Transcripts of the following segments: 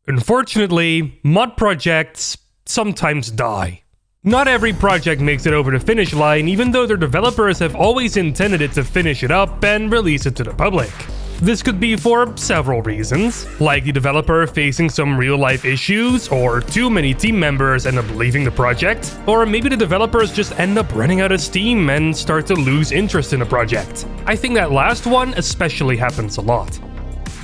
Unfortunately, mod projects sometimes die. Not every project makes it over the finish line, even though their developers have always intended it to finish it up and release it to the public. This could be for several reasons, like the developer facing some real-life issues, or too many team members end up leaving the project, or maybe the developers just end up running out of steam and start to lose interest in the project. I think that last one especially happens a lot.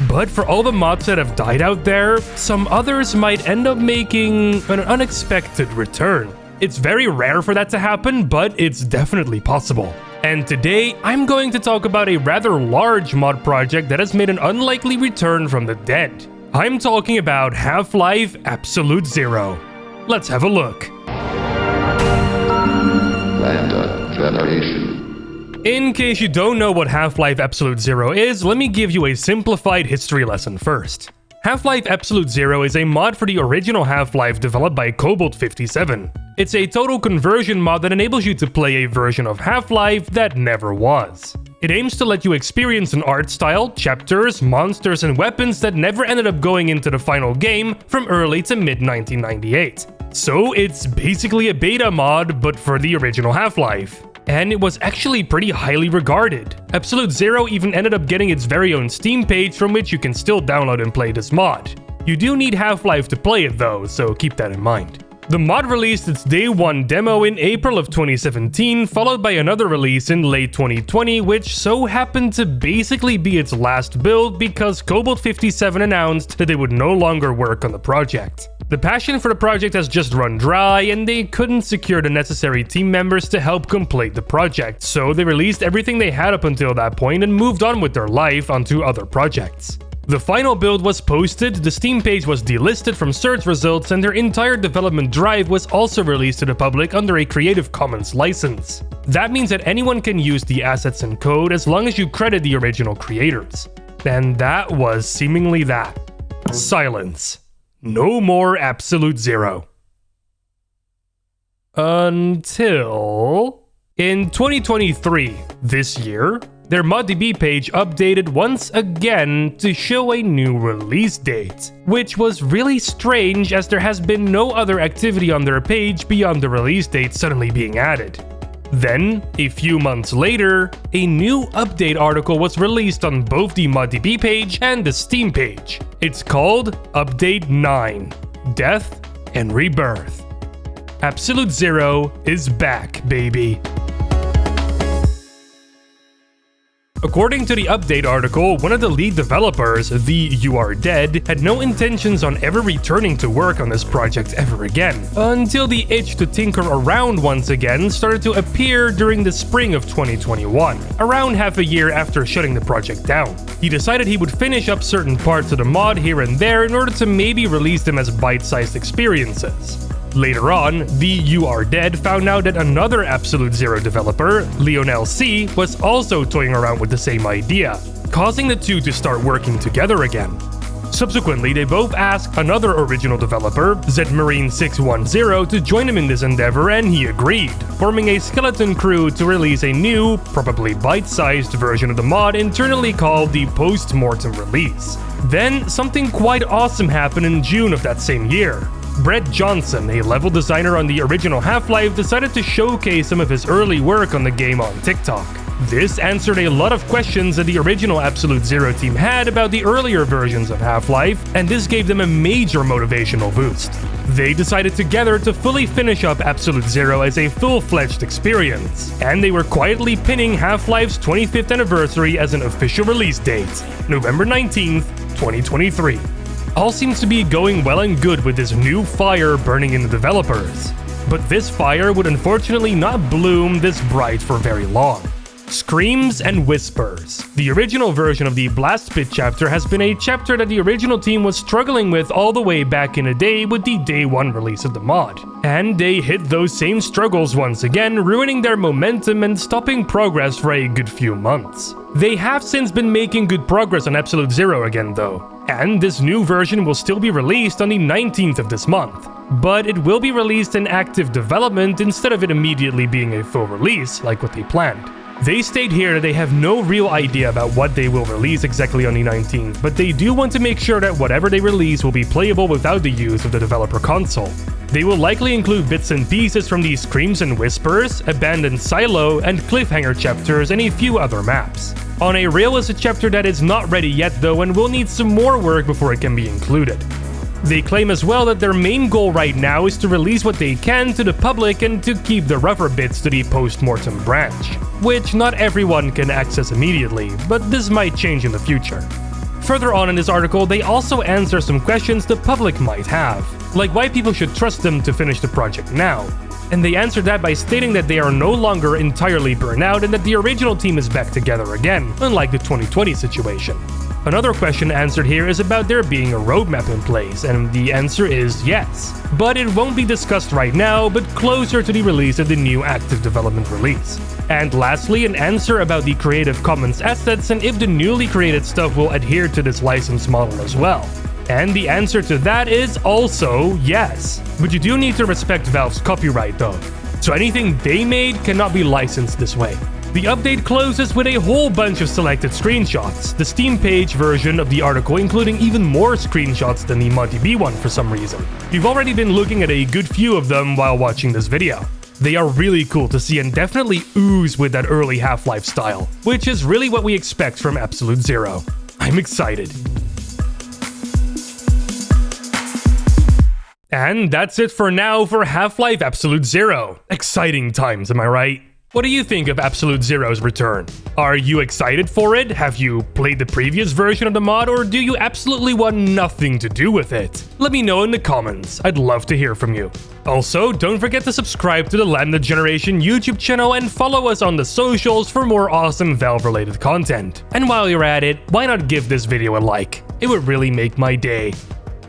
But for all the mods that have died out there, some others might end up making an unexpected return. It's very rare for that to happen, but it's definitely possible. And today, I'm going to talk about a rather large mod project that has made an unlikely return from the dead. I'm talking about Half-Life Absolute Zero. Let's have a look. LambdaGeneration. In case you don't know what Half-Life Absolute Zero is, let me give you a simplified history lesson first. Half-Life Absolute Zero is a mod for the original Half-Life developed by Cobalt 57. It's a total conversion mod that enables you to play a version of Half-Life that never was. It aims to let you experience an art style, chapters, monsters, and weapons that never ended up going into the final game from early to mid-1998. So it's basically a beta mod, but for the original Half-Life. And it was actually pretty highly regarded. Absolute Zero even ended up getting its very own Steam page from which you can still download and play this mod. You do need Half-Life to play it though, so keep that in mind. The mod released its day 1 demo in April of 2017, followed by another release in late 2020, which so happened to basically be its last build because Cobalt 57 announced that they would no longer work on the project. The passion for the project has just run dry, and they couldn't secure the necessary team members to help complete the project, so they released everything they had up until that point and moved on with their life onto other projects. The final build was posted, the Steam page was delisted from search results, and their entire development drive was also released to the public under a Creative Commons license. That means that anyone can use the assets and code as long as you credit the original creators. And that was seemingly that. Silence. No more Absolute Zero. Until... in 2023, this year, their ModDB page updated once again to show a new release date, which was really strange as there has been no other activity on their page beyond the release date suddenly being added. Then, a few months later, a new update article was released on both the ModDB page and the Steam page. It's called Update 9: Death and Rebirth. Absolute Zero is back, baby. According to the update article, one of the lead developers, the You Are Dead, had no intentions on ever returning to work on this project ever again, until the itch to tinker around once again started to appear during the spring of 2021, around half a year after shutting the project down. He decided he would finish up certain parts of the mod here and there in order to maybe release them as bite-sized experiences. Later on, the You Are Dead found out that another Absolute Zero developer, Lionel C, was also toying around with the same idea, causing the two to start working together again. Subsequently, they both asked another original developer, ZMarine610, to join them in this endeavor, and he agreed, forming a skeleton crew to release a new, probably bite-sized version of the mod internally called the Post-Mortem Release. Then, something quite awesome happened in June of that same year. Brett Johnson, a level designer on the original Half-Life, decided to showcase some of his early work on the game on TikTok. This answered a lot of questions that the original Absolute Zero team had about the earlier versions of Half-Life, and this gave them a major motivational boost. They decided together to fully finish up Absolute Zero as a full-fledged experience, and they were quietly pinning Half-Life's 25th anniversary as an official release date, November 19th, 2023. All seems to be going well and good with this new fire burning in the developers. But this fire would unfortunately not bloom this bright for very long. Screams and Whispers. The original version of the Blast Pit chapter has been a chapter that the original team was struggling with all the way back in the day with the day 1 release of the mod. And they hit those same struggles once again, ruining their momentum and stopping progress for a good few months. They have since been making good progress on Absolute Zero again though, and this new version will still be released on the 19th of this month. But it will be released in active development instead of it immediately being a full release like what they planned. They state here that they have no real idea about what they will release exactly on the 19th, but they do want to make sure that whatever they release will be playable without the use of the developer console. They will likely include bits and pieces from the Screams and Whispers, Abandoned Silo, and Cliffhanger chapters, and a few other maps. On a Rail is a chapter that is not ready yet though and will need some more work before it can be included. They claim as well that their main goal right now is to release what they can to the public and to keep the rougher bits to the post-mortem branch, which not everyone can access immediately, but this might change in the future. Further on in this article, they also answer some questions the public might have, like why people should trust them to finish the project now. And they answer that by stating that they are no longer entirely burnt out and that the original team is back together again, unlike the 2020 situation. Another question answered here is about there being a roadmap in place, and the answer is yes. But it won't be discussed right now, but closer to the release of the new active development release. And lastly, an answer about the Creative Commons assets and if the newly created stuff will adhere to this license model as well. And the answer to that is also yes. But you do need to respect Valve's copyright though. So anything they made cannot be licensed this way. The update closes with a whole bunch of selected screenshots, the Steam page version of the article including even more screenshots than the ModDB one for some reason. You've already been looking at a good few of them while watching this video. They are really cool to see and definitely ooze with that early Half-Life style, which is really what we expect from Absolute Zero. I'm excited. And that's it for now for Half-Life Absolute Zero. Exciting times, am I right? What do you think of Absolute Zero's return? Are you excited for it? Have you played the previous version of the mod, or do you absolutely want nothing to do with it? Let me know in the comments, I'd love to hear from you. Also, don't forget to subscribe to the LambdaGeneration YouTube channel and follow us on the socials for more awesome Valve-related content. And while you're at it, why not give this video a like? It would really make my day.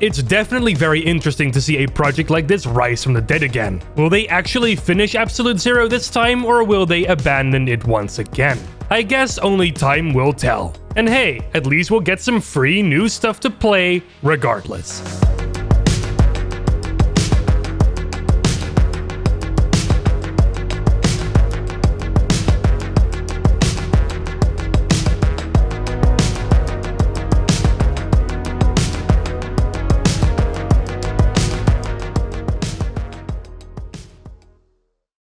It's definitely very interesting to see a project like this rise from the dead again. Will they actually finish Absolute Zero this time, or will they abandon it once again? I guess only time will tell. And hey, at least we'll get some free new stuff to play regardless.